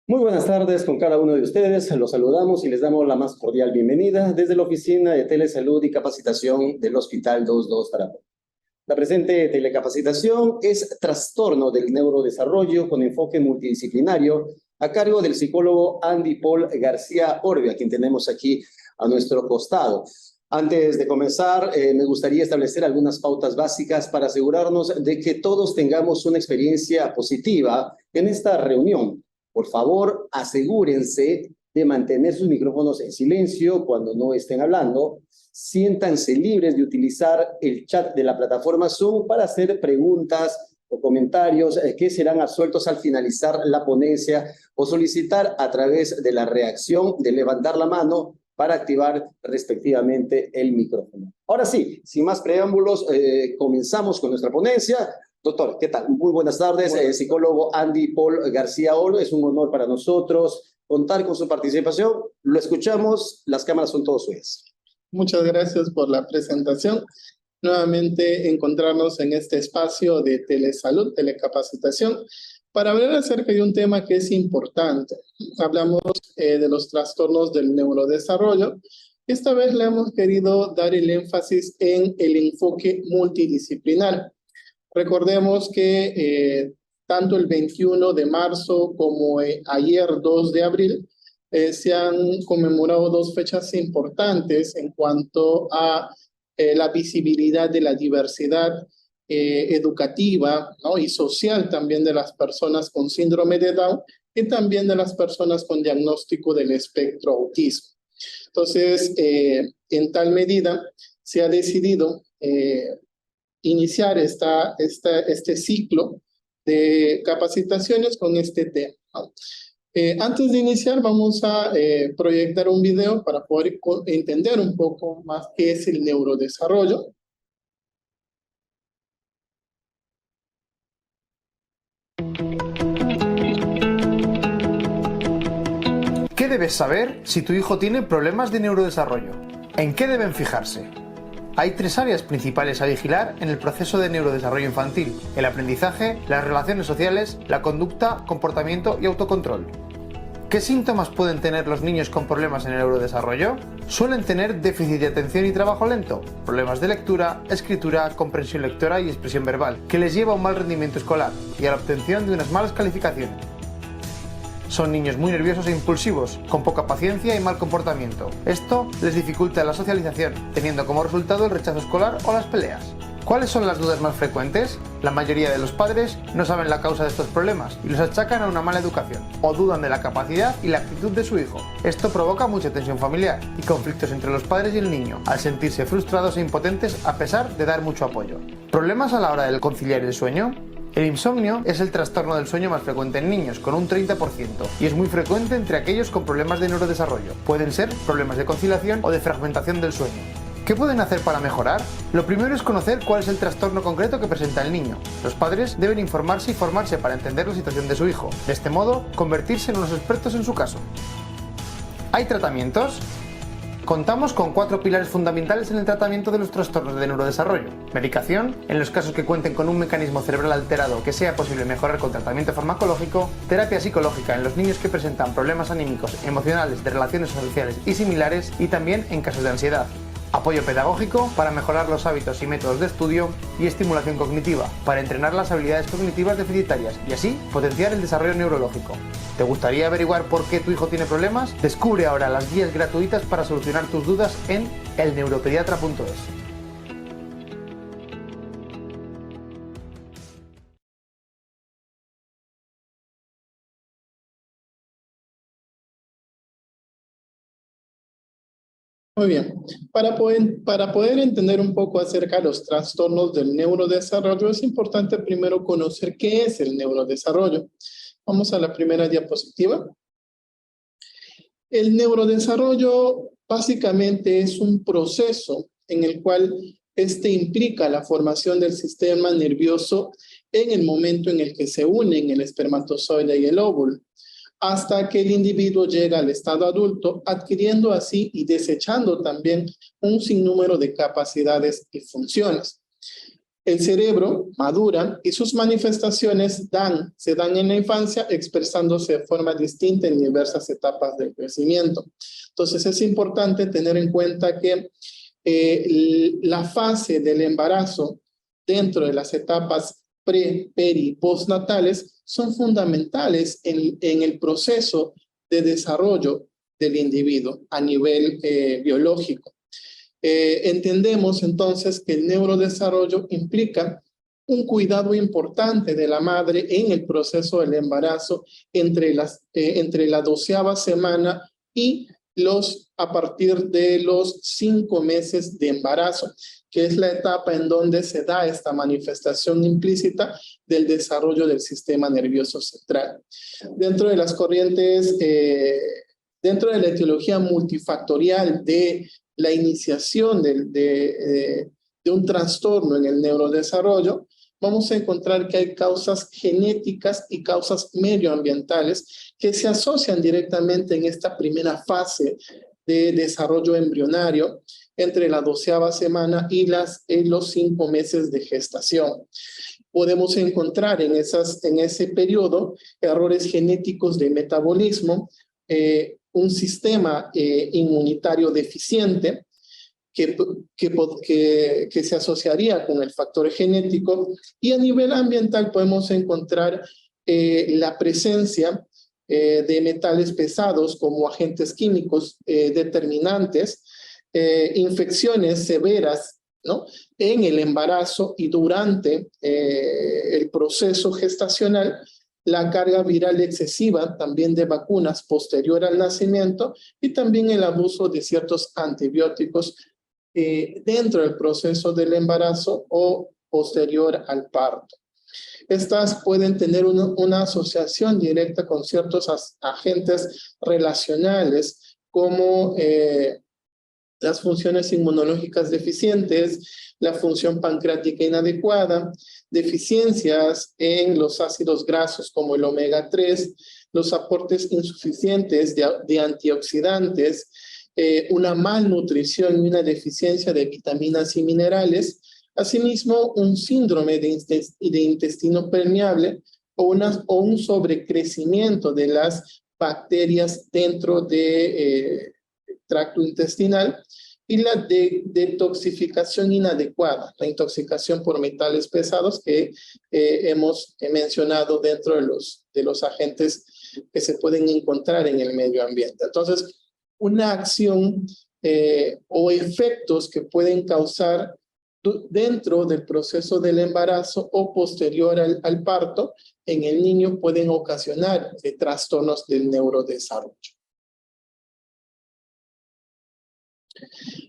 Muy buenas tardes con cada uno de ustedes. Los saludamos y les damos la más cordial bienvenida desde la Oficina de Telesalud y Capacitación del Hospital 22 Tarapacá. La presente telecapacitación es trastorno del neurodesarrollo con enfoque multidisciplinario a cargo del psicólogo Andy Paul García Orbe, a quien tenemos aquí a nuestro costado. Antes de comenzar, me gustaría establecer algunas pautas básicas para asegurarnos de que todos tengamos una experiencia positiva en esta reunión. Por favor, asegúrense de mantener sus micrófonos en silencio cuando no estén hablando. Siéntanse libres de utilizar el chat de la plataforma Zoom para hacer preguntas o comentarios que serán absueltos al finalizar la ponencia o solicitar a través de la reacción de levantar la mano para activar respectivamente el micrófono. Ahora sí, sin más preámbulos, comenzamos con nuestra ponencia. Doctor, ¿qué tal? Muy buenas tardes, psicólogo Andy Paul García Olo. Es un honor para nosotros contar con su participación. Lo escuchamos, las cámaras son todas suyas. Muchas gracias por la presentación. Nuevamente encontrarnos en este espacio de telesalud, telecapacitación, para hablar acerca de un tema que es importante. Hablamos de los trastornos del neurodesarrollo. Esta vez le hemos querido dar el énfasis en el enfoque multidisciplinar. Recordemos que tanto el 21 de marzo como ayer 2 de abril se han conmemorado dos fechas importantes en cuanto a la visibilidad de la diversidad educativa, ¿no? Y social también de las personas con síndrome de Down y también de las personas con diagnóstico del espectro autismo. Entonces, en tal medida, se ha decidido iniciar este ciclo de capacitaciones con este tema, ¿no? Antes de iniciar, vamos a proyectar un video para poder entender un poco más qué es el neurodesarrollo. ¿Qué debes saber si tu hijo tiene problemas de neurodesarrollo? ¿En qué deben fijarse? Hay tres áreas principales a vigilar en el proceso de neurodesarrollo infantil: el aprendizaje, las relaciones sociales, la conducta, comportamiento y autocontrol. ¿Qué síntomas pueden tener los niños con problemas en el neurodesarrollo? Suelen tener déficit de atención y trabajo lento, problemas de lectura, escritura, comprensión lectora y expresión verbal, que les lleva a un mal rendimiento escolar y a la obtención de unas malas calificaciones. Son niños muy nerviosos e impulsivos, con poca paciencia y mal comportamiento. Esto les dificulta la socialización, teniendo como resultado el rechazo escolar o las peleas. ¿Cuáles son las dudas más frecuentes? La mayoría de los padres no saben la causa de estos problemas y los achacan a una mala educación, o dudan de la capacidad y la actitud de su hijo. Esto provoca mucha tensión familiar y conflictos entre los padres y el niño, al sentirse frustrados e impotentes a pesar de dar mucho apoyo. ¿Problemas a la hora de conciliar el sueño? El insomnio es el trastorno del sueño más frecuente en niños, con un 30%, y es muy frecuente entre aquellos con problemas de neurodesarrollo. Pueden ser problemas de conciliación o de fragmentación del sueño. ¿Qué pueden hacer para mejorar? Lo primero es conocer cuál es el trastorno concreto que presenta el niño. Los padres deben informarse y formarse para entender la situación de su hijo. De este modo, convertirse en unos expertos en su caso. ¿Hay tratamientos? Contamos con 4 pilares fundamentales en el tratamiento de los trastornos de neurodesarrollo: medicación, en los casos que cuenten con un mecanismo cerebral alterado que sea posible mejorar con tratamiento farmacológico; terapia psicológica en los niños que presentan problemas anímicos, emocionales, de relaciones sociales y similares, y también en casos de ansiedad; apoyo pedagógico para mejorar los hábitos y métodos de estudio; y estimulación cognitiva para entrenar las habilidades cognitivas deficitarias y así potenciar el desarrollo neurológico. ¿Te gustaría averiguar por qué tu hijo tiene problemas? Descubre ahora las guías gratuitas para solucionar tus dudas en elneuropediatra.es. Muy bien. Para poder entender un poco acerca de los trastornos del neurodesarrollo, es importante primero conocer qué es el neurodesarrollo. Vamos a la primera diapositiva. El neurodesarrollo básicamente es un proceso en el cual implica la formación del sistema nervioso en el momento en el que se unen el espermatozoide y el óvulo, hasta que el individuo llega al estado adulto, adquiriendo así y desechando también un sinnúmero de capacidades y funciones. El cerebro madura y sus manifestaciones se dan en la infancia, expresándose de forma distinta en diversas etapas del crecimiento. Entonces es importante tener en cuenta que la fase del embarazo dentro de las etapas pre, peri y postnatales son fundamentales en el proceso de desarrollo del individuo a nivel biológico. Entendemos entonces que el neurodesarrollo implica un cuidado importante de la madre en el proceso del embarazo entre la 12ª semana y a partir de los 5 meses de embarazo, que es la etapa en donde se da esta manifestación implícita del desarrollo del sistema nervioso central. Dentro de las corrientes, dentro de la etiología multifactorial de la iniciación de un trastorno en el neurodesarrollo, vamos a encontrar que hay causas genéticas y causas medioambientales que se asocian directamente en esta primera fase de desarrollo embrionario entre la 12ª semana y los 5 meses de gestación. Podemos encontrar en ese periodo errores genéticos de metabolismo, un sistema inmunitario deficiente que se asociaría con el factor genético, y a nivel ambiental podemos encontrar la presencia de metales pesados como agentes químicos determinantes, infecciones severas, ¿no?, en el embarazo y durante el proceso gestacional, la carga viral excesiva también de vacunas posterior al nacimiento y también el abuso de ciertos antibióticos dentro del proceso del embarazo o posterior al parto. Estas pueden tener una asociación directa con ciertos agentes relacionales como las funciones inmunológicas deficientes, la función pancreática inadecuada, deficiencias en los ácidos grasos como el omega 3, los aportes insuficientes de antioxidantes, una malnutrición y una deficiencia de vitaminas y minerales, asimismo un síndrome de intestino permeable o un sobrecrecimiento de las bacterias dentro del tracto intestinal, y la detoxificación inadecuada, la intoxicación por metales pesados que hemos mencionado dentro de los agentes que se pueden encontrar en el medio ambiente. Entonces, una acción o efectos que pueden causar dentro del proceso del embarazo o posterior al parto en el niño pueden ocasionar trastornos del neurodesarrollo.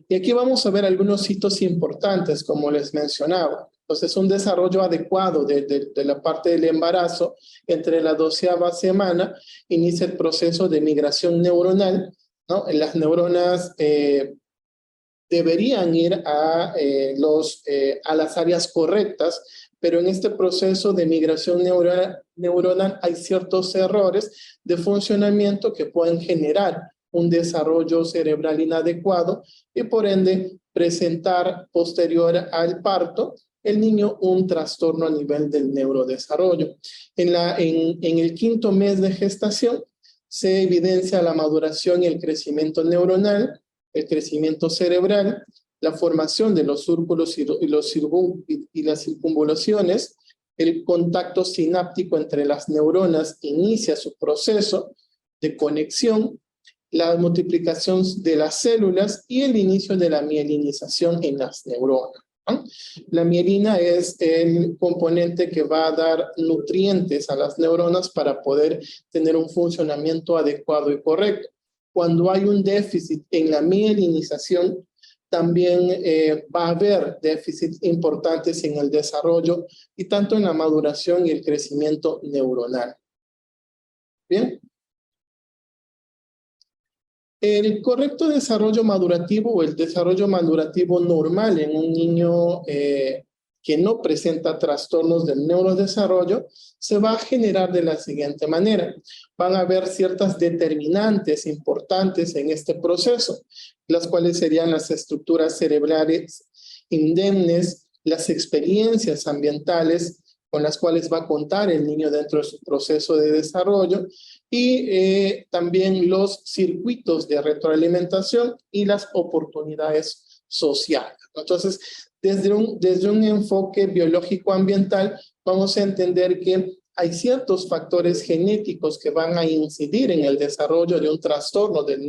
Y aquí vamos a ver algunos hitos importantes, como les mencionaba. Entonces, un desarrollo adecuado de la parte del embarazo entre la 12ª semana inicia el proceso de migración neuronal, ¿no? Las neuronas deberían ir a las áreas correctas, pero en este proceso de migración neuronal hay ciertos errores de funcionamiento que pueden generar un desarrollo cerebral inadecuado y por ende presentar posterior al parto el niño un trastorno a nivel del neurodesarrollo. En el 5º mes de gestación se evidencia la maduración y el crecimiento neuronal, el crecimiento cerebral, la formación de los súrculos y las circunvolaciones, el contacto sináptico entre las neuronas inicia su proceso de conexión, la multiplicación de las células y el inicio de la mielinización en las neuronas, ¿no? La mielina es el componente que va a dar nutrientes a las neuronas para poder tener un funcionamiento adecuado y correcto. Cuando hay un déficit en la mielinización, también va a haber déficits importantes en el desarrollo y tanto en la maduración y el crecimiento neuronal. Bien. El correcto desarrollo madurativo o el desarrollo madurativo normal en un niño que no presenta trastornos del neurodesarrollo se va a generar de la siguiente manera. Van a haber ciertas determinantes importantes en este proceso, las cuales serían las estructuras cerebrales indemnes las experiencias ambientales con las cuales va a contar el niño dentro de su proceso de desarrollo y también los circuitos de retroalimentación y las oportunidades sociales. Entonces, desde un enfoque biológico-ambiental, vamos a entender que hay ciertos factores genéticos que van a incidir en el desarrollo de un trastorno del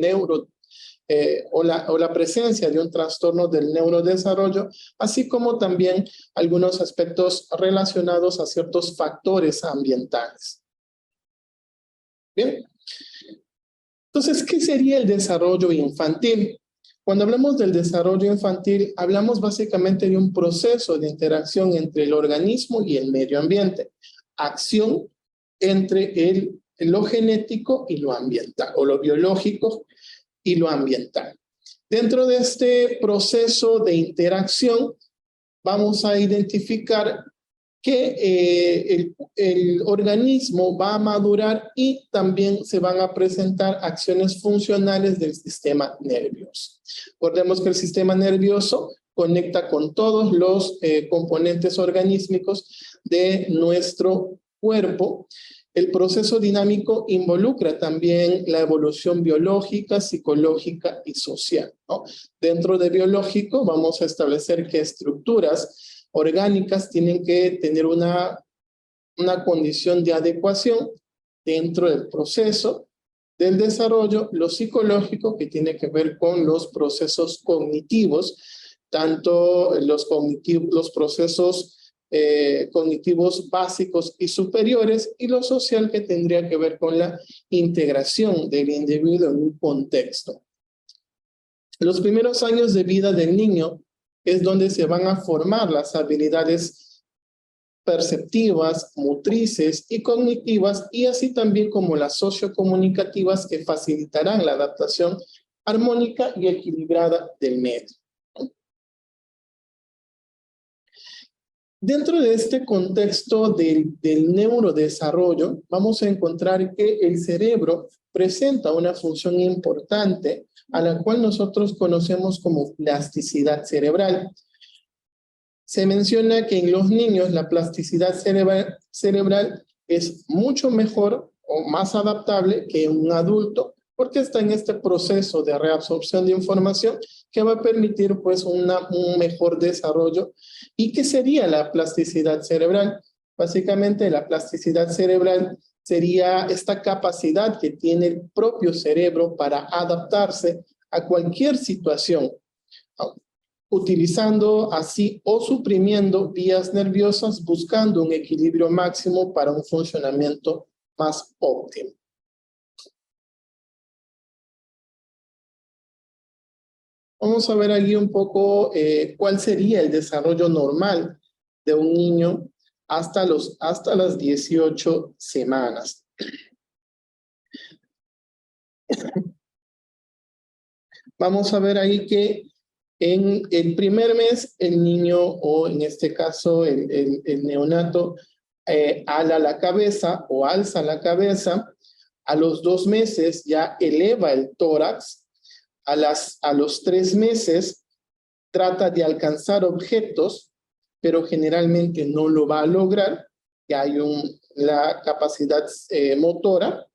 o la presencia de un trastorno del neurodesarrollo, así como también algunos aspectos relacionados a ciertos factores ambientales. Bien. Entonces, ¿qué sería el desarrollo infantil? Cuando hablamos del desarrollo infantil, hablamos básicamente de un proceso de interacción entre el organismo y el medio ambiente. Acción entre lo genético y lo ambiental, o lo biológico y lo ambiental. Dentro de este proceso de interacción, vamos a identificar que el organismo va a madurar y también se van a presentar acciones funcionales del sistema nervioso. Recordemos que el sistema nervioso conecta con todos los componentes organísmicos de nuestro cuerpo. El proceso dinámico involucra también la evolución biológica, psicológica y social, ¿no? Dentro de biológico vamos a establecer que estructuras orgánicas tienen que tener una condición de adecuación dentro del proceso del desarrollo. Lo psicológico, que tiene que ver con los procesos cognitivos, tanto los procesos cognitivos básicos y superiores, y lo social, que tendría que ver con la integración del individuo en un contexto. Los primeros años de vida del niño es donde se van a formar las habilidades perceptivas, motrices y cognitivas, y así también como las sociocomunicativas, que facilitarán la adaptación armónica y equilibrada del medio. Dentro de este contexto del neurodesarrollo, vamos a encontrar que el cerebro presenta una función importante a la cual nosotros conocemos como plasticidad cerebral. Se menciona que en los niños la plasticidad cerebral es mucho mejor o más adaptable que en un adulto, porque está en este proceso de reabsorción de información que va a permitir pues un mejor desarrollo. ¿Y qué sería la plasticidad cerebral? Básicamente la plasticidad cerebral sería esta capacidad que tiene el propio cerebro para adaptarse a cualquier situación, utilizando así o suprimiendo vías nerviosas, buscando un equilibrio máximo para un funcionamiento más óptimo. Vamos a ver aquí un poco cuál sería el desarrollo normal de un niño hasta las 18 semanas. Vamos a ver ahí que en el primer mes el niño, o en este caso el neonato, ala la cabeza o alza la cabeza. A los 2 meses ya eleva el tórax. A los 3 meses trata de alcanzar objetos, pero generalmente no lo va a lograr. Ya hay la capacidad motora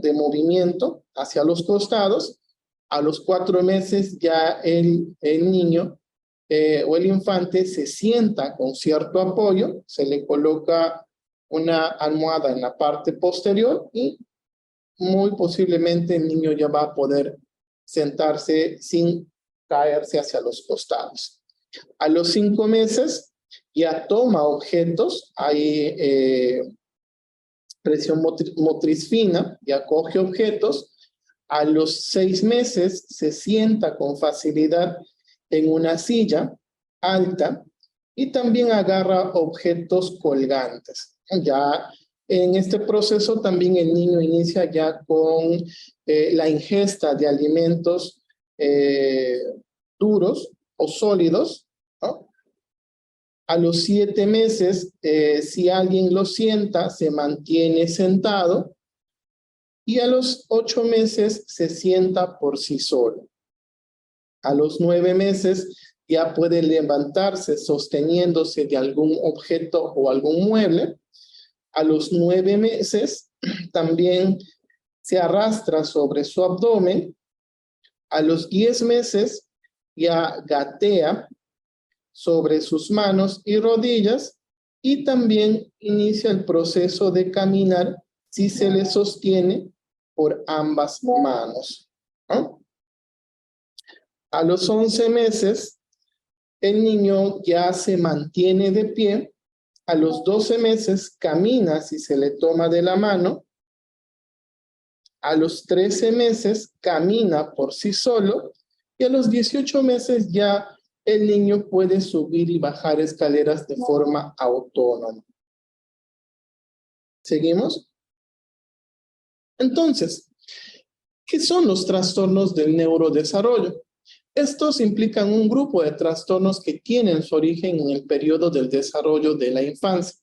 de movimiento hacia los costados. A los 4 meses ya el niño o el infante se sienta con cierto apoyo, se le coloca una almohada en la parte posterior y muy posiblemente el niño ya va a poder sentarse sin caerse hacia los costados. A los 5 meses ya toma objetos, hay presión motriz fina, ya coge objetos. A los 6 meses se sienta con facilidad en una silla alta y también agarra objetos colgantes. Ya en este proceso también el niño inicia ya con la ingesta de alimentos duros o sólidos, ¿no? A los 7 meses, si alguien lo sienta, se mantiene sentado, y a los 8 meses se sienta por sí solo. A los 9 meses ya puede levantarse sosteniéndose de algún objeto o algún mueble. A los 9 meses también se arrastra sobre su abdomen. A los 10 meses ya gatea sobre sus manos y rodillas y también inicia el proceso de caminar si se le sostiene por ambas manos, ¿no? A los 11 meses, el niño ya se mantiene de pie. A los 12 meses camina si se le toma de la mano. A los 13 meses camina por sí solo. Y a los 18 meses ya el niño puede subir y bajar escaleras de forma autónoma. ¿Seguimos? Entonces, ¿qué son los trastornos del neurodesarrollo? Estos implican un grupo de trastornos que tienen su origen en el periodo del desarrollo de la infancia.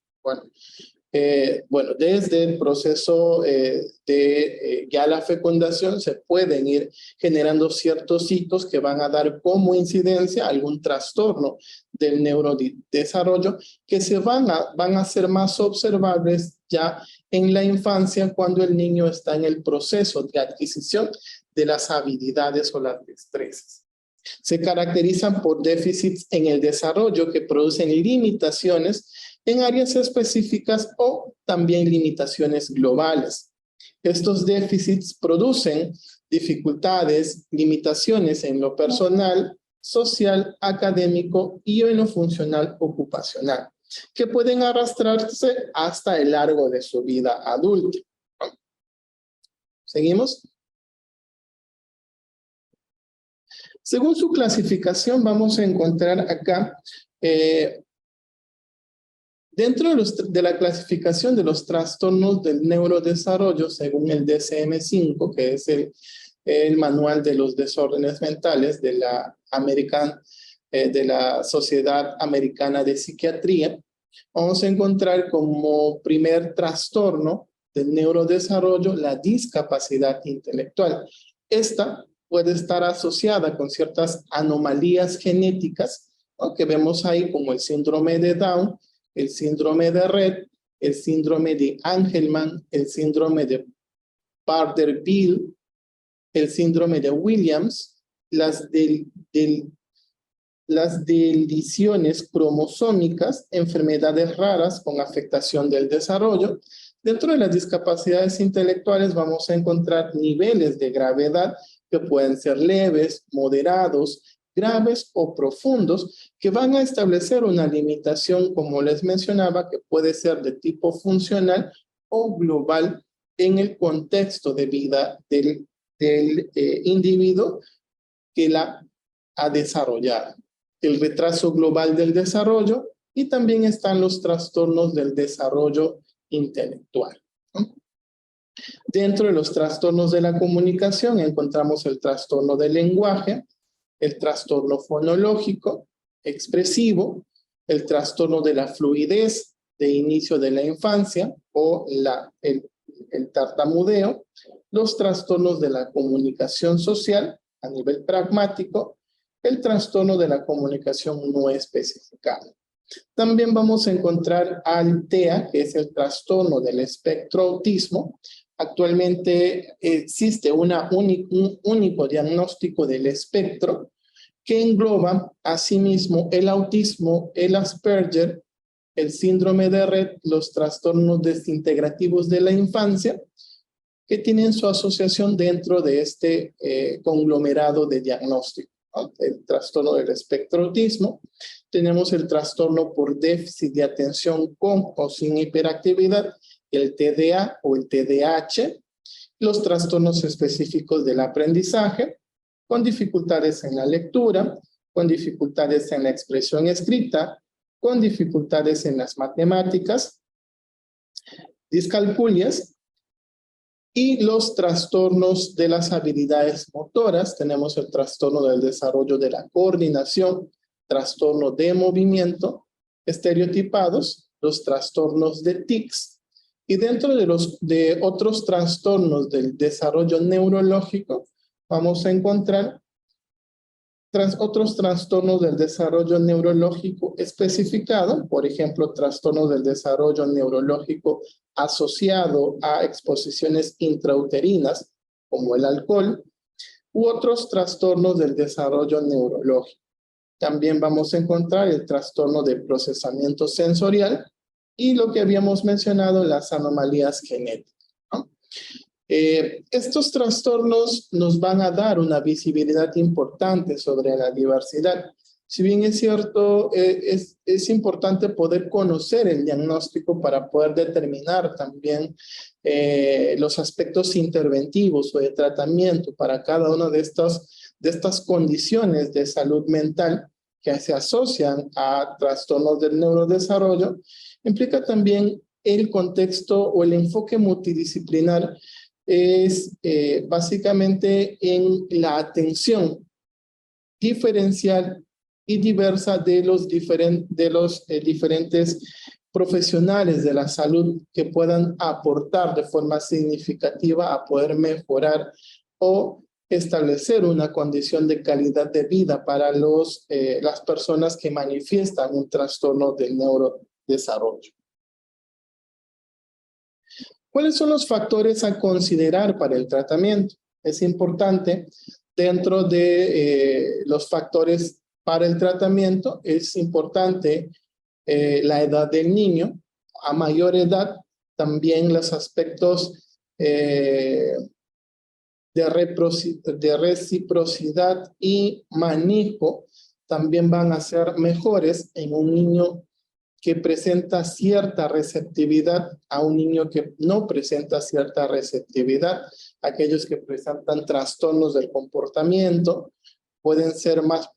Bueno, desde el proceso de ya la fecundación se pueden ir generando ciertos hitos que van a dar como incidencia algún trastorno del neurodesarrollo que se van a ser más observables ya en la infancia cuando el niño está en el proceso de adquisición de las habilidades o las destrezas. Se caracterizan por déficits en el desarrollo que producen limitaciones en áreas específicas o también limitaciones globales. Estos déficits producen dificultades, limitaciones en lo personal, social, académico y en lo funcional ocupacional, que pueden arrastrarse hasta el largo de su vida adulta. ¿Seguimos? Según su clasificación, vamos a encontrar acá, dentro de la clasificación de los trastornos del neurodesarrollo, según el DSM-5, que es el manual de los desórdenes mentales de la Sociedad Americana de Psiquiatría, vamos a encontrar como primer trastorno del neurodesarrollo la discapacidad intelectual. Esta puede estar asociada con ciertas anomalías genéticas, ¿no?, que vemos ahí, como el síndrome de Down, el síndrome de Rett, el síndrome de Angelman, el síndrome de Bardet-Biedl, el síndrome de Williams, las deleciones cromosómicas, enfermedades raras con afectación del desarrollo. Dentro de las discapacidades intelectuales vamos a encontrar niveles de gravedad que pueden ser leves, moderados, graves o profundos, que van a establecer una limitación, como les mencionaba, que puede ser de tipo funcional o global en el contexto de vida del individuo que la ha desarrollado. El retraso global del desarrollo y también están los trastornos del desarrollo intelectual, ¿no? Dentro de los trastornos de la comunicación encontramos el trastorno del lenguaje, el trastorno fonológico, expresivo, el trastorno de la fluidez de inicio de la infancia o el tartamudeo, los trastornos de la comunicación social a nivel pragmático, el trastorno de la comunicación no especificada. También vamos a encontrar al TEA, que es el trastorno del espectro autismo. Actualmente existe un único diagnóstico del espectro que engloba asimismo el autismo, el Asperger, el síndrome de Rett, los trastornos desintegrativos de la infancia, que tienen su asociación dentro de este conglomerado de diagnóstico, ¿no? El trastorno del espectro autismo. Tenemos el trastorno por déficit de atención con o sin hiperactividad, el TDA o el TDAH, los trastornos específicos del aprendizaje, con dificultades en la lectura, con dificultades en la expresión escrita, con dificultades en las matemáticas, discalculias, y los trastornos de las habilidades motoras. Tenemos el trastorno del desarrollo de la coordinación, trastorno de movimiento, estereotipados, los trastornos de tics, y dentro de otros trastornos del desarrollo neurológico vamos a encontrar otros trastornos del desarrollo neurológico especificado, por ejemplo, trastornos del desarrollo neurológico asociado a exposiciones intrauterinas, como el alcohol, u otros trastornos del desarrollo neurológico. También vamos a encontrar el trastorno de procesamiento sensorial y lo que habíamos mencionado, las anomalías genéticas, ¿no? Estos trastornos nos van a dar una visibilidad importante sobre la diversidad. Si bien es cierto, es importante poder conocer el diagnóstico para poder determinar también los aspectos interventivos o de tratamiento para cada una de estas condiciones de salud mental que se asocian a trastornos del neurodesarrollo, implica también el contexto o el enfoque multidisciplinar es básicamente en la atención diferencial y diversa de los diferentes profesionales de la salud que puedan aportar de forma significativa a poder mejorar o establecer una condición de calidad de vida para las personas que manifiestan un trastorno del neurodesarrollo. ¿Cuáles son los factores a considerar para el tratamiento? Es importante, dentro de los factores para el tratamiento, es importante la edad del niño. A mayor edad, también los aspectos de reciprocidad y manejo también van a ser mejores en un niño que presenta cierta receptividad a un niño que no presenta cierta receptividad. Aquellos que presentan trastornos del comportamiento pueden ser más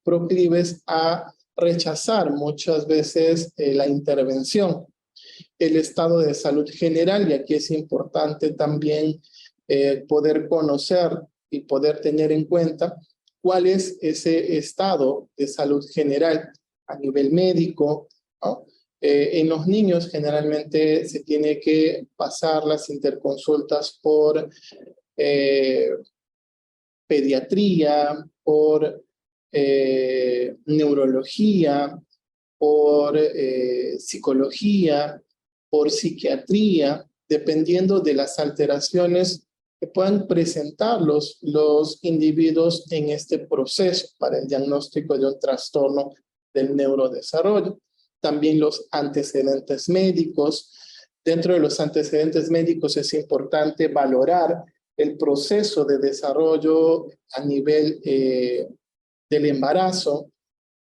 proclives a rechazar muchas veces la intervención. El estado de salud general, y aquí es importante también poder conocer y poder tener en cuenta cuál es ese estado de salud general a nivel médico, ¿no? En los niños generalmente se tiene que pasar las interconsultas por pediatría, por neurología, por psicología, por psiquiatría, dependiendo de las alteraciones que puedan presentar los individuos en este proceso para el diagnóstico de un trastorno del neurodesarrollo. También los antecedentes médicos. Dentro de los antecedentes médicos es importante valorar el proceso de desarrollo a nivel del embarazo,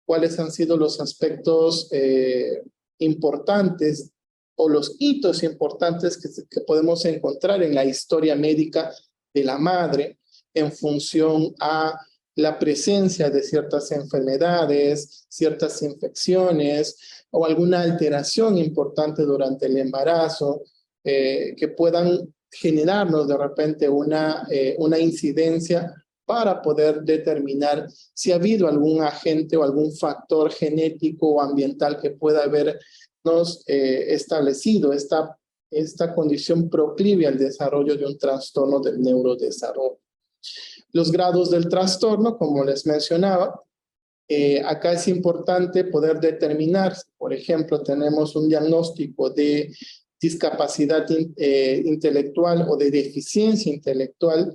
cuáles han sido los aspectos importantes o los hitos importantes que podemos encontrar en la historia médica de la madre en función a la presencia de ciertas enfermedades, ciertas infecciones o alguna alteración importante durante el embarazo que puedan generarnos de repente una incidencia para poder determinar si ha habido algún agente o algún factor genético o ambiental que pueda habernos establecido esta condición proclive al desarrollo de un trastorno del neurodesarrollo. Los grados del trastorno, como les mencionaba, acá es importante poder determinar, por ejemplo, tenemos un diagnóstico de discapacidad intelectual o de deficiencia intelectual,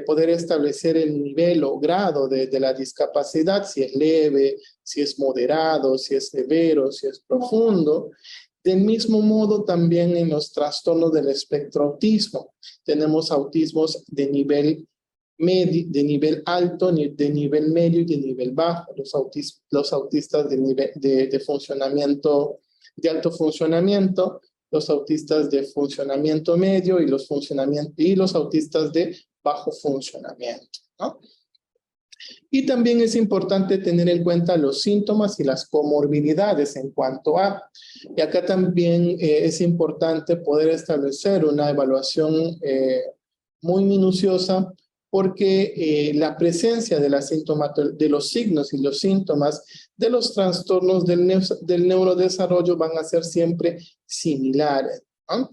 poder establecer el nivel o grado de la discapacidad, si es leve, si es moderado, si es severo, si es profundo. Del mismo modo, también en los trastornos del espectro autismo, tenemos autismos de nivel alto, de nivel medio y de nivel bajo. Los autistas de funcionamiento, de alto funcionamiento, los autistas de funcionamiento medio y los autistas de bajo funcionamiento, ¿no? Y también es importante tener en cuenta los síntomas y las comorbilidades en cuanto a, y acá también es importante poder establecer una evaluación muy minuciosa porque la presencia de los signos y los síntomas de los trastornos del neurodesarrollo van a ser siempre similares, ¿no?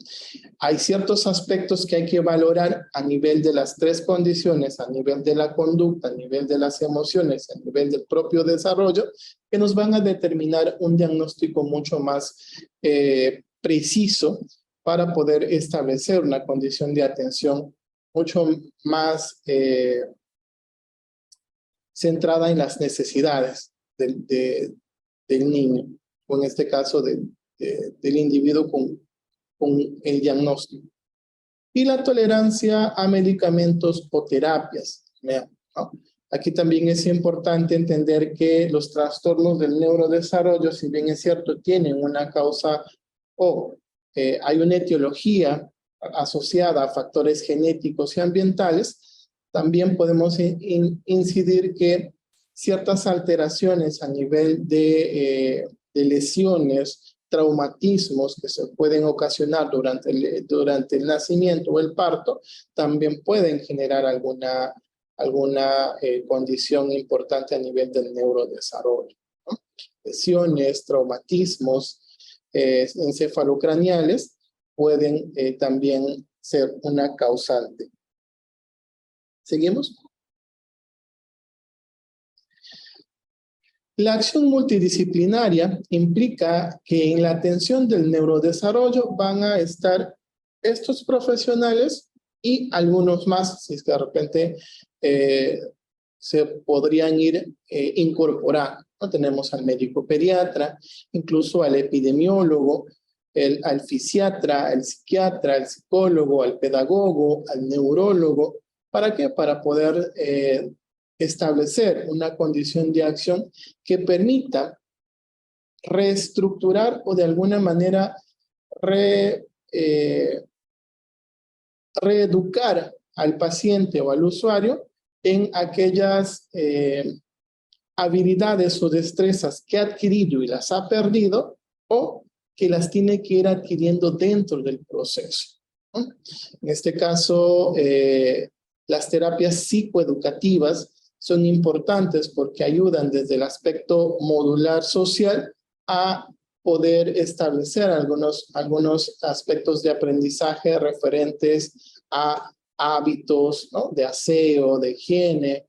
Hay ciertos aspectos que hay que valorar a nivel de las tres condiciones, a nivel de la conducta, a nivel de las emociones, a nivel del propio desarrollo, que nos van a determinar un diagnóstico mucho más preciso para poder establecer una condición de atención mucho más centrada en las necesidades del niño, o en este caso del individuo con el diagnóstico. Y la tolerancia a medicamentos o terapias, ¿no? Aquí también es importante entender que los trastornos del neurodesarrollo, si bien es cierto, tienen una causa o hay una etiología asociada a factores genéticos y ambientales, también podemos incidir que ciertas alteraciones a nivel de lesiones, traumatismos que se pueden ocasionar durante el nacimiento o el parto, también pueden generar alguna condición importante a nivel del neurodesarrollo, ¿no? Lesiones, traumatismos encefalocraneales pueden también ser una causante. ¿Seguimos? La acción multidisciplinaria implica que en la atención del neurodesarrollo van a estar estos profesionales y algunos más, si es que de repente se podrían ir incorporando, ¿no? Tenemos al médico pediatra, incluso al epidemiólogo, al fisiatra, al psiquiatra, al psicólogo, al pedagogo, al neurólogo. ¿Para qué? Para poder establecer una condición de acción que permita reestructurar o de alguna manera reeducar al paciente o al usuario en aquellas habilidades o destrezas que ha adquirido y las ha perdido o que las tiene que ir adquiriendo dentro del proceso, ¿no? En este caso, las terapias psicoeducativas son importantes porque ayudan desde el aspecto modular social a poder establecer algunos aspectos de aprendizaje referentes a hábitos, ¿no? De aseo, de higiene,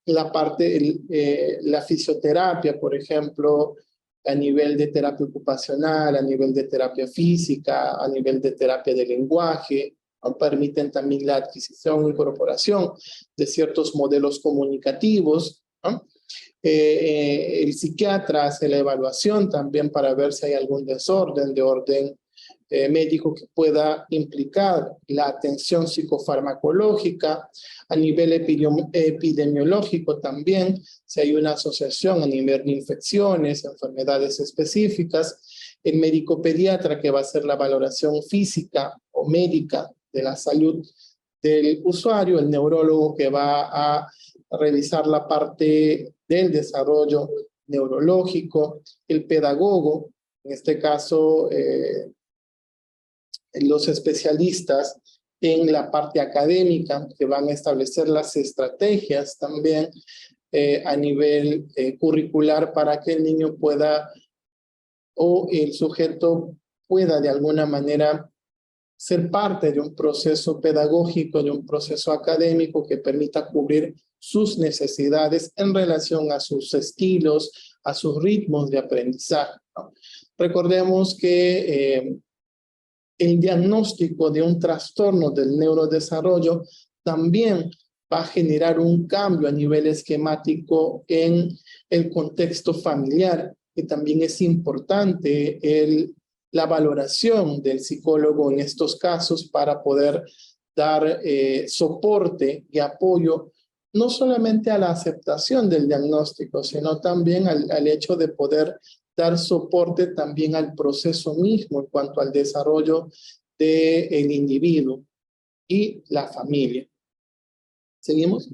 la fisioterapia, por ejemplo, a nivel de terapia ocupacional, a nivel de terapia física, a nivel de terapia de lenguaje, ¿no? Permiten también la adquisición e incorporación de ciertos modelos comunicativos, ¿no? El psiquiatra hace la evaluación también para ver si hay algún desorden de orden médico que pueda implicar la atención psicofarmacológica. A nivel epidemiológico también, si hay una asociación a nivel de infecciones, enfermedades específicas, el médico pediatra que va a hacer la valoración física o médica de la salud del usuario, el neurólogo que va a revisar la parte del desarrollo neurológico, el pedagogo, en este caso los especialistas en la parte académica que van a establecer las estrategias también a nivel curricular para que el niño pueda o el sujeto pueda de alguna manera ser parte de un proceso pedagógico, de un proceso académico que permita cubrir sus necesidades en relación a sus estilos, a sus ritmos de aprendizaje, ¿no? Recordemos que el diagnóstico de un trastorno del neurodesarrollo también va a generar un cambio a nivel esquemático en el contexto familiar, que también es importante la valoración del psicólogo en estos casos para poder dar soporte y apoyo no solamente a la aceptación del diagnóstico, sino también al hecho de poder dar soporte también al proceso mismo en cuanto al desarrollo del individuo y la familia. ¿Seguimos?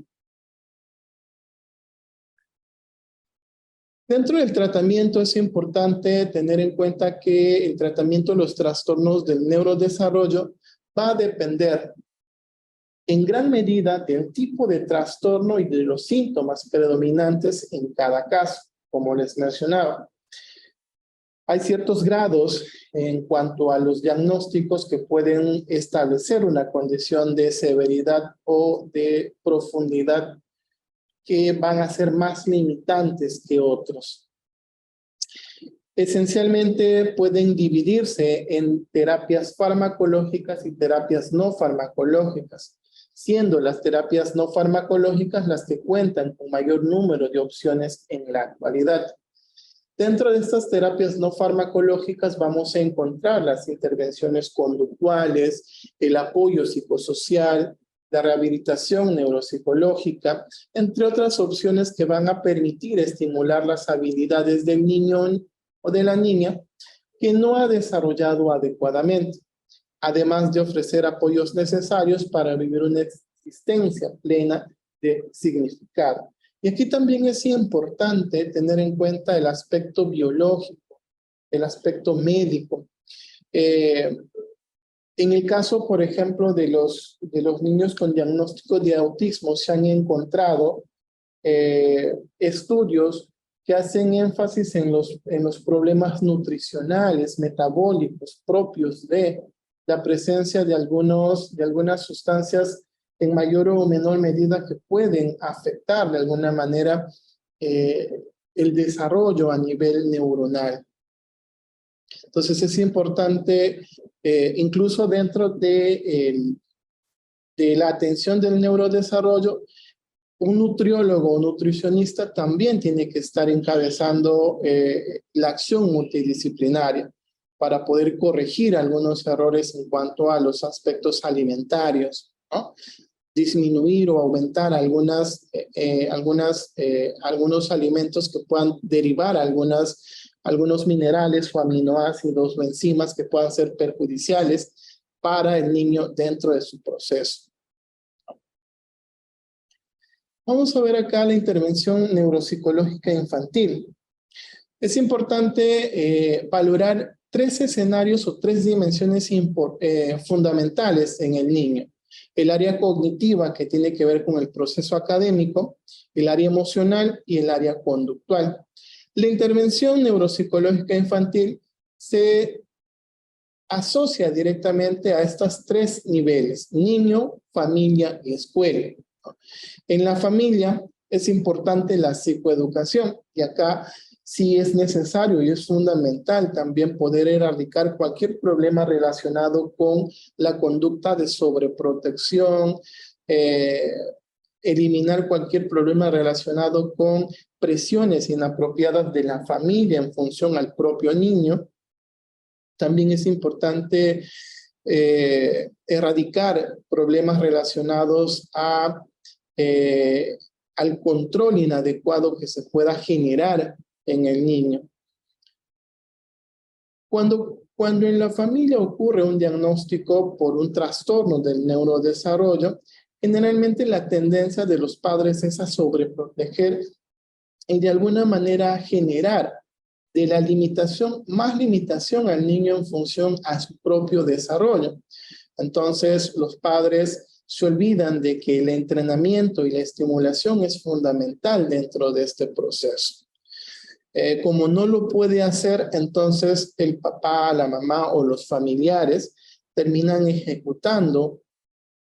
Dentro del tratamiento es importante tener en cuenta que el tratamiento de los trastornos del neurodesarrollo va a depender en gran medida del tipo de trastorno y de los síntomas predominantes en cada caso, como les mencionaba. Hay ciertos grados en cuanto a los diagnósticos que pueden establecer una condición de severidad o de profundidad que van a ser más limitantes que otros. Esencialmente pueden dividirse en terapias farmacológicas y terapias no farmacológicas, siendo las terapias no farmacológicas las que cuentan con mayor número de opciones en la actualidad. Dentro de estas terapias no farmacológicas vamos a encontrar las intervenciones conductuales, el apoyo psicosocial, la rehabilitación neuropsicológica, entre otras opciones que van a permitir estimular las habilidades del niño o de la niña que no ha desarrollado adecuadamente, además de ofrecer apoyos necesarios para vivir una existencia plena de significado. Y aquí también es importante tener en cuenta el aspecto biológico, el aspecto médico. En el caso, por ejemplo, de los niños con diagnóstico de autismo, se han encontrado estudios que hacen énfasis en los problemas nutricionales, metabólicos, propios de la presencia de algunas sustancias en mayor o menor medida que pueden afectar de alguna manera el desarrollo a nivel neuronal. Entonces es importante, incluso dentro de la atención del neurodesarrollo, un nutriólogo o nutricionista también tiene que estar encabezando la acción multidisciplinaria para poder corregir algunos errores en cuanto a los aspectos alimentarios, ¿no? Disminuir o aumentar algunos alimentos que puedan derivar algunos minerales o aminoácidos o enzimas que puedan ser perjudiciales para el niño dentro de su proceso. Vamos a ver acá la intervención neuropsicológica infantil. Es importante valorar 3 escenarios o 3 dimensiones fundamentales en el niño. El área cognitiva, que tiene que ver con el proceso académico, el área emocional y el área conductual. La intervención neuropsicológica infantil se asocia directamente a estos 3 niveles: niño, familia y escuela. En la familia es importante la psicoeducación, y acá sí es necesario y es fundamental también poder erradicar cualquier problema relacionado con la conducta de sobreprotección, eliminar cualquier problema relacionado con presiones inapropiadas de la familia en función al propio niño. También es importante erradicar problemas relacionados al control inadecuado que se pueda generar en el niño. Cuando en la familia ocurre un diagnóstico por un trastorno del neurodesarrollo, generalmente la tendencia de los padres es a sobreproteger y de alguna manera generar de la limitación, más limitación al niño en función a su propio desarrollo. Entonces, los padres se olvidan de que el entrenamiento y la estimulación es fundamental dentro de este proceso. Como no lo puede hacer, entonces el papá, la mamá o los familiares terminan ejecutando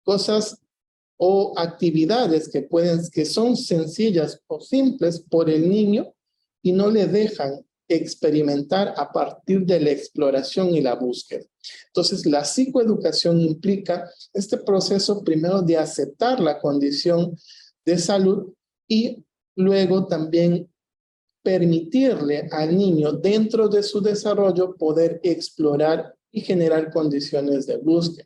cosas o actividades que son sencillas o simples por el niño y no le dejan experimentar a partir de la exploración y la búsqueda. Entonces, la psicoeducación implica este proceso primero de aceptar la condición de salud y luego también permitirle al niño dentro de su desarrollo poder explorar y generar condiciones de búsqueda.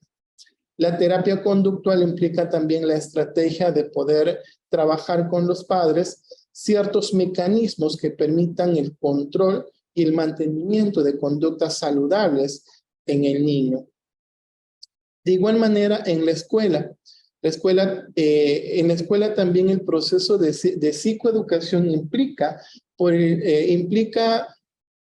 La terapia conductual implica también la estrategia de poder trabajar con los padres ciertos mecanismos que permitan el control y el mantenimiento de conductas saludables en el niño. De igual manera, en la escuela también el proceso de psicoeducación implica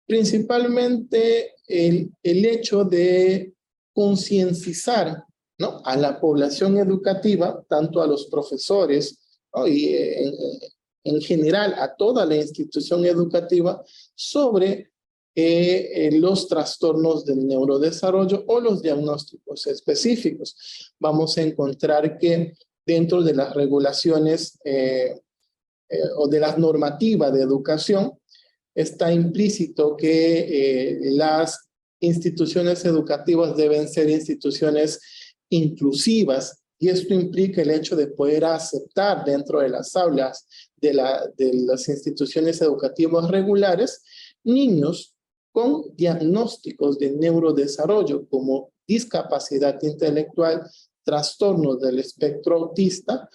principalmente el hecho de concienciar, ¿no?, a la población educativa, tanto a los profesores, ¿no?, y en general a toda la institución educativa, sobre los trastornos del neurodesarrollo o los diagnósticos específicos. Vamos a encontrar que dentro de las regulaciones o de las normativas de educación está implícito que las instituciones educativas deben ser instituciones inclusivas, y esto implica el hecho de poder aceptar dentro de las aulas de las instituciones educativas regulares niños con diagnósticos de neurodesarrollo como discapacidad intelectual, trastornos del espectro autista,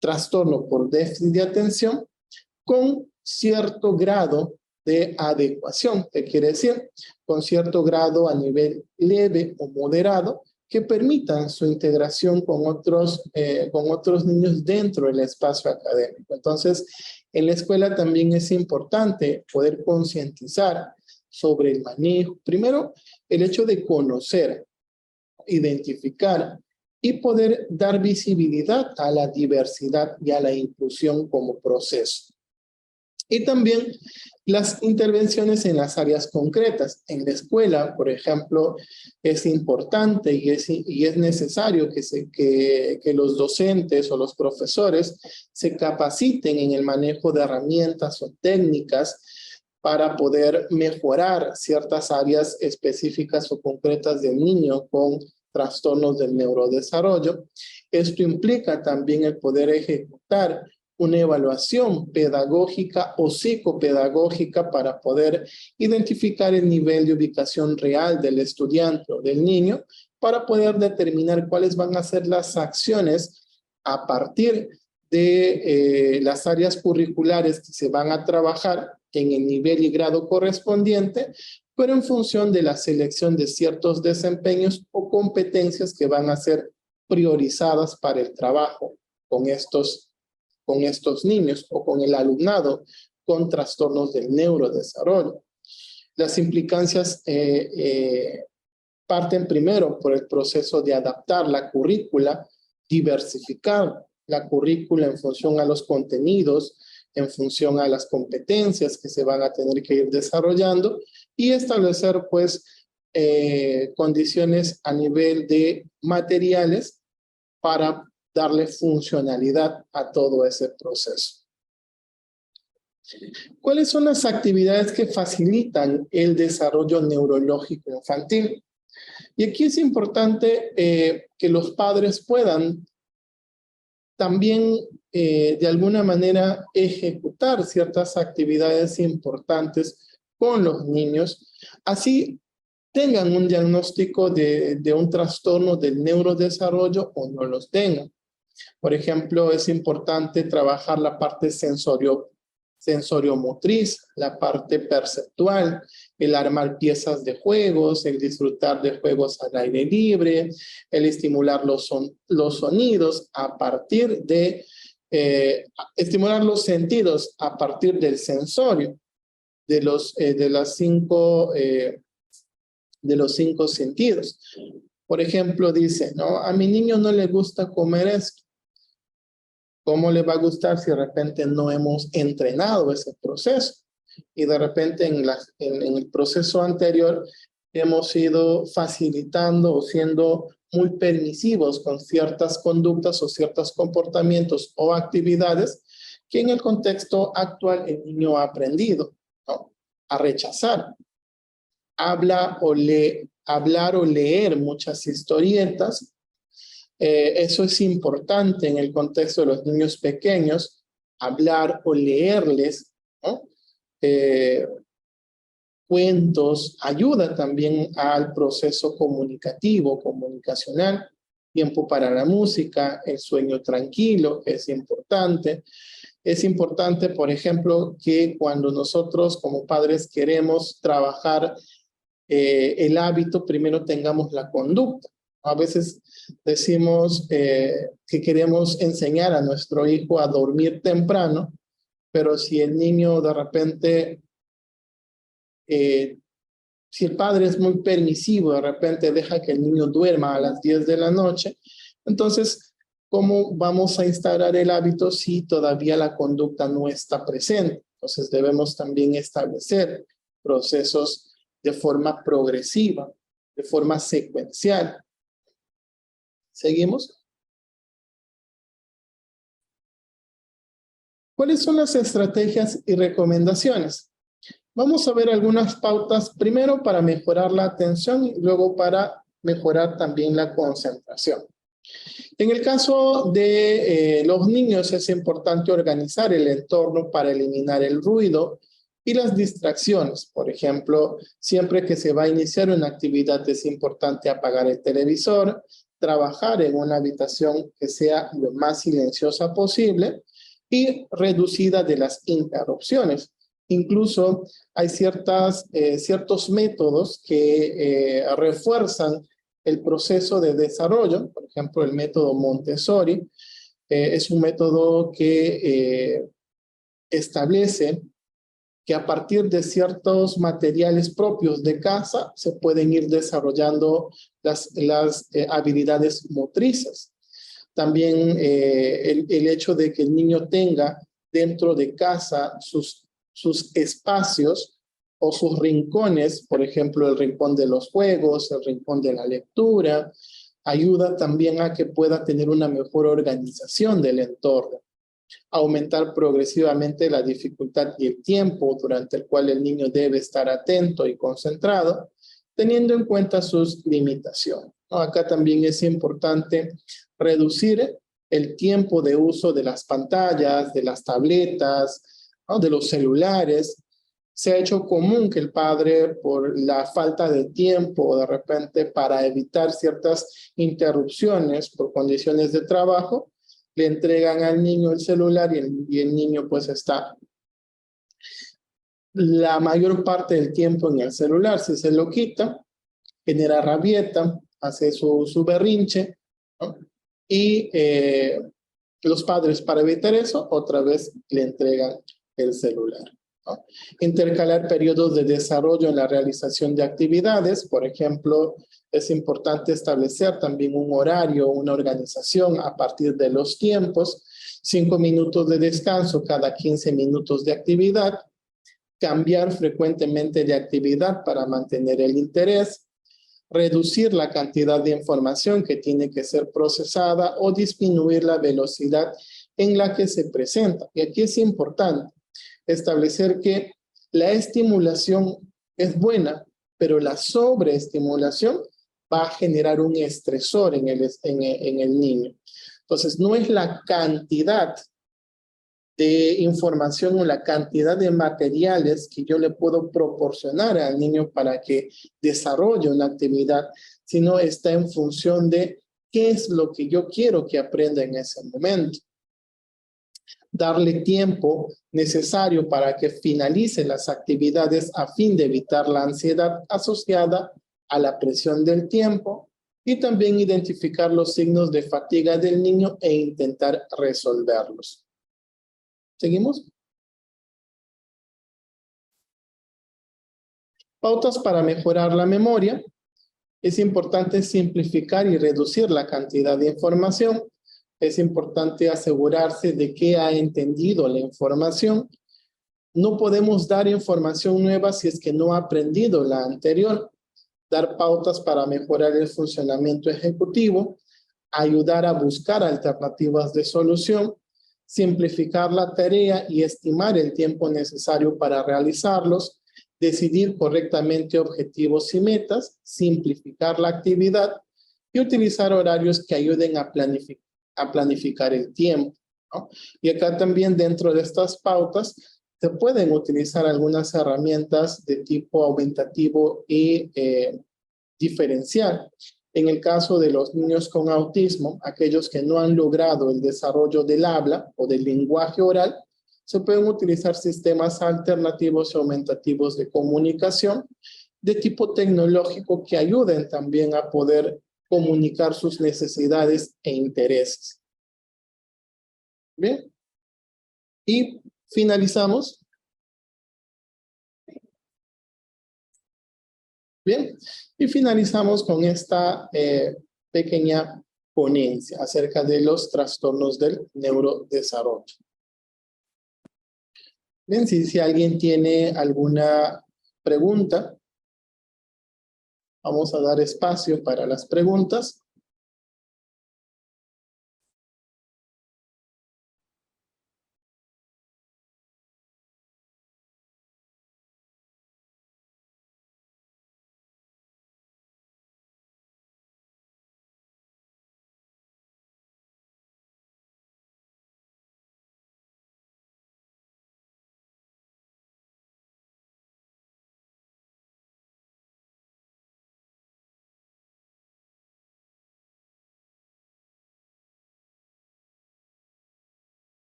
trastorno por déficit de atención, con cierto grado de adecuación, que quiere decir con cierto grado a nivel leve o moderado, que permitan su integración con otros niños dentro del espacio académico. Entonces, en la escuela también es importante poder concientizar sobre el manejo. Primero, el hecho de conocer, identificar y poder dar visibilidad a la diversidad y a la inclusión como proceso. Y también las intervenciones en las áreas concretas. En la escuela, por ejemplo, es importante y es necesario que los docentes o los profesores se capaciten en el manejo de herramientas o técnicas para poder mejorar ciertas áreas específicas o concretas del niño con trastornos del neurodesarrollo. Esto implica también el poder ejecutar una evaluación pedagógica o psicopedagógica para poder identificar el nivel de ubicación real del estudiante o del niño, para poder determinar cuáles van a ser las acciones a partir de las áreas curriculares que se van a trabajar en el nivel y grado correspondiente, pero en función de la selección de ciertos desempeños o competencias que van a ser priorizadas para el trabajo con estos niños o con el alumnado con trastornos del neurodesarrollo. Las implicancias parten primero por el proceso de adaptar la currícula, diversificar la currícula en función a los contenidos, en función a las competencias que se van a tener que ir desarrollando, y establecer pues condiciones a nivel de materiales para darle funcionalidad a todo ese proceso. ¿Cuáles son las actividades que facilitan el desarrollo neurológico infantil? Y aquí es importante que los padres puedan también de alguna manera ejecutar ciertas actividades importantes con los niños, así tengan un diagnóstico de un trastorno del neurodesarrollo o no los tengan. Por ejemplo, es importante trabajar la parte sensoriomotriz, la parte perceptual, el armar piezas de juegos, el disfrutar de juegos al aire libre, el estimular los sonidos a partir de, estimular los sentidos a partir del sensorio, de los 5 sentidos. Por ejemplo, dice, ¿no? A mi niño no le gusta comer esto. ¿Cómo le va a gustar si de repente no hemos entrenado ese proceso? Y de repente en el proceso anterior hemos ido facilitando o siendo muy permisivos con ciertas conductas o ciertos comportamientos o actividades que en el contexto actual el niño ha aprendido, ¿no? A rechazar. Hablar o leer muchas historietas. Eso es importante en el contexto de los niños pequeños, hablar o leerles, ¿no? Cuentos, ayuda también al proceso comunicacional, tiempo para la música, el sueño tranquilo, es importante. Es importante, por ejemplo, que cuando nosotros como padres queremos trabajar el hábito, primero tengamos la conducta. A veces decimos que queremos enseñar a nuestro hijo a dormir temprano, pero si el niño de repente, si el padre es muy permisivo, de repente deja que el niño duerma a las 10 de la noche, entonces, ¿cómo vamos a instaurar el hábito si todavía la conducta no está presente? Entonces debemos también establecer procesos de forma progresiva, de forma secuencial. ¿Seguimos? ¿Cuáles son las estrategias y recomendaciones? Vamos a ver algunas pautas, primero para mejorar la atención y luego para mejorar también la concentración. En el caso de los niños es importante organizar el entorno para eliminar el ruido y las distracciones. Por ejemplo, siempre que se va a iniciar una actividad es importante apagar el televisor, trabajar en una habitación que sea lo más silenciosa posible y reducida de las interrupciones. Incluso hay ciertos métodos que refuerzan el proceso de desarrollo. Por ejemplo, el método Montessori es un método que establece que a partir de ciertos materiales propios de casa se pueden ir desarrollando las habilidades motrices. También el hecho de que el niño tenga dentro de casa sus espacios o sus rincones, por ejemplo, el rincón de los juegos, el rincón de la lectura, ayuda también a que pueda tener una mejor organización del entorno. Aumentar progresivamente la dificultad y el tiempo durante el cual el niño debe estar atento y concentrado, teniendo en cuenta sus limitaciones. Acá también es importante reducir el tiempo de uso de las pantallas, de las tabletas, de los celulares. Se ha hecho común que el padre, por la falta de tiempo, de repente para evitar ciertas interrupciones por condiciones de trabajo, le entregan al niño el celular y el niño pues está la mayor parte del tiempo en el celular. Si se lo quita, genera rabieta, hace su berrinche, ¿no? Y los padres, para evitar eso, otra vez le entregan el celular, ¿no? Intercalar periodos de desarrollo en la realización de actividades. Por ejemplo, es importante establecer también un horario, una organización a partir de los tiempos, 5 minutos de descanso cada 15 minutos de actividad, cambiar frecuentemente de actividad para mantener el interés, reducir la cantidad de información que tiene que ser procesada o disminuir la velocidad en la que se presenta. Y aquí es importante establecer que la estimulación es buena, pero la sobreestimulación va a generar un estresor en el niño. Entonces, no es la cantidad de información o la cantidad de materiales que yo le puedo proporcionar al niño para que desarrolle una actividad, sino está en función de qué es lo que yo quiero que aprenda en ese momento. Darle tiempo necesario para que finalice las actividades a fin de evitar la ansiedad asociada a la presión del tiempo y también identificar los signos de fatiga del niño e intentar resolverlos. ¿Seguimos? Pautas para mejorar la memoria. Es importante simplificar y reducir la cantidad de información. Es importante asegurarse de que ha entendido la información. No podemos dar información nueva si es que no ha aprendido la anterior. Dar pautas para mejorar el funcionamiento ejecutivo. Ayudar a buscar alternativas de solución. Simplificar la tarea y estimar el tiempo necesario para realizarlos, decidir correctamente objetivos y metas, simplificar la actividad y utilizar horarios que ayuden a planificar el tiempo, ¿no? Y acá también dentro de estas pautas se pueden utilizar algunas herramientas de tipo aumentativo y diferencial. En el caso de los niños con autismo, aquellos que no han logrado el desarrollo del habla o del lenguaje oral, se pueden utilizar sistemas alternativos y aumentativos de comunicación de tipo tecnológico que ayuden también a poder comunicar sus necesidades e intereses. Bien. Y finalizamos. Bien, y finalizamos con esta pequeña ponencia acerca de los trastornos del neurodesarrollo. Bien, si alguien tiene alguna pregunta, Vamos a dar espacio para las preguntas.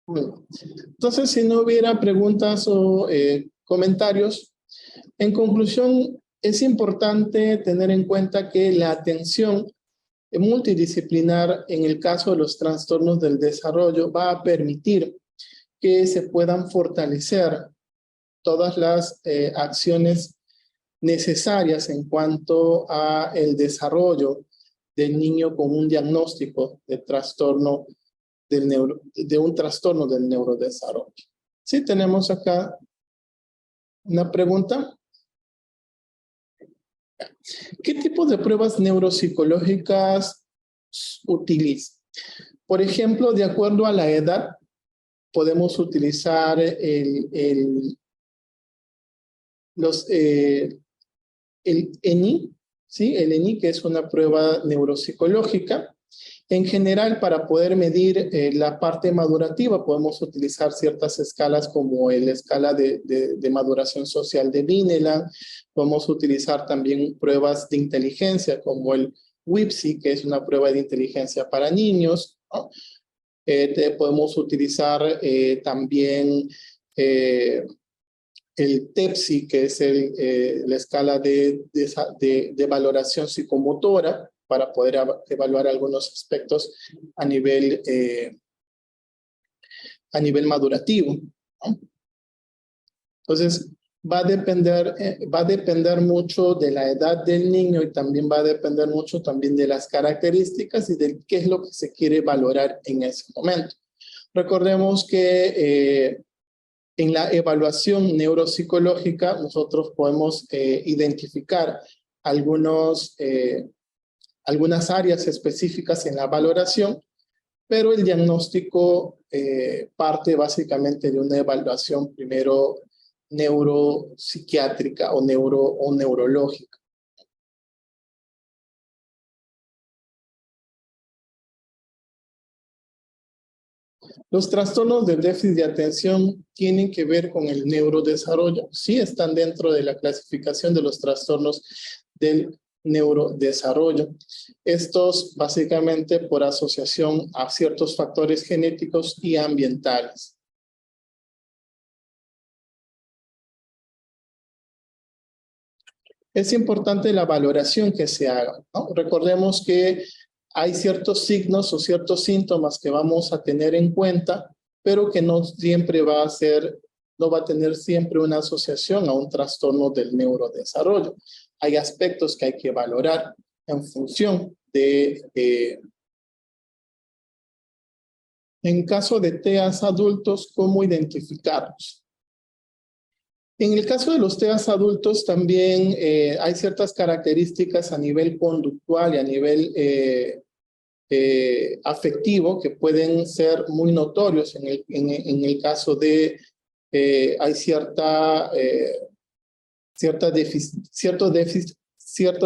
Bueno, entonces, si no hubiera preguntas o comentarios, en conclusión, es importante tener en cuenta que la atención multidisciplinar en el caso de los trastornos del desarrollo va a permitir que se puedan fortalecer todas las acciones necesarias en cuanto a el desarrollo del niño con un diagnóstico de trastorno de un trastorno del neurodesarrollo. Sí, tenemos acá una pregunta. ¿Qué tipo de pruebas neuropsicológicas utiliza? Por ejemplo, de acuerdo a la edad, podemos utilizar el ENI, ¿sí? El ENI, que es una prueba neuropsicológica. En general, para poder medir la parte madurativa, podemos utilizar ciertas escalas como la escala de maduración social de Vineland. Podemos utilizar también pruebas de inteligencia como el WIPSI, que es una prueba de inteligencia para niños, ¿no? Podemos utilizar también el TEPSI, que es la escala de valoración psicomotora, para poder evaluar algunos aspectos a nivel madurativo, ¿no? Entonces, va a depender mucho de la edad del niño y también va a depender mucho también de las características y de qué es lo que se quiere valorar en ese momento. Recordemos que en la evaluación neuropsicológica nosotros podemos identificar algunas áreas específicas en la valoración, pero el diagnóstico parte básicamente de una evaluación primero neuropsiquiátrica o neurológica. Los trastornos del déficit de atención tienen que ver con el neurodesarrollo. Sí están dentro de la clasificación de los trastornos del neurodesarrollo. Estos básicamente por asociación a ciertos factores genéticos y ambientales. Es importante la valoración que se haga, ¿no? Recordemos que hay ciertos signos o ciertos síntomas que vamos a tener en cuenta, pero que no siempre no va a tener siempre una asociación a un trastorno del neurodesarrollo. Hay aspectos que hay que valorar en función de, en caso de TEAs adultos, cómo identificarlos. En el caso de los TEAs adultos también hay ciertas características a nivel conductual y a nivel afectivo que pueden ser muy notorios en el caso de hay cierto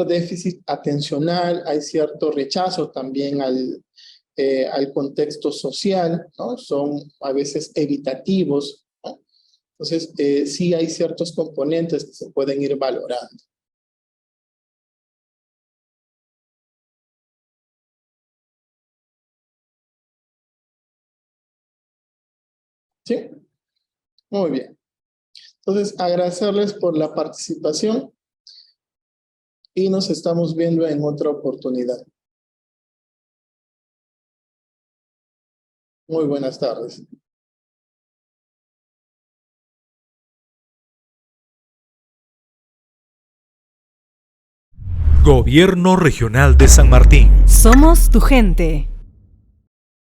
déficit atencional, hay cierto rechazo también al contexto social, ¿no? Son a veces evitativos, ¿no? Entonces, sí hay ciertos componentes que se pueden ir valorando. ¿Sí? Muy bien. Entonces, agradecerles por la participación y nos estamos viendo en otra oportunidad. Muy buenas tardes. Gobierno Regional de San Martín. Somos tu gente.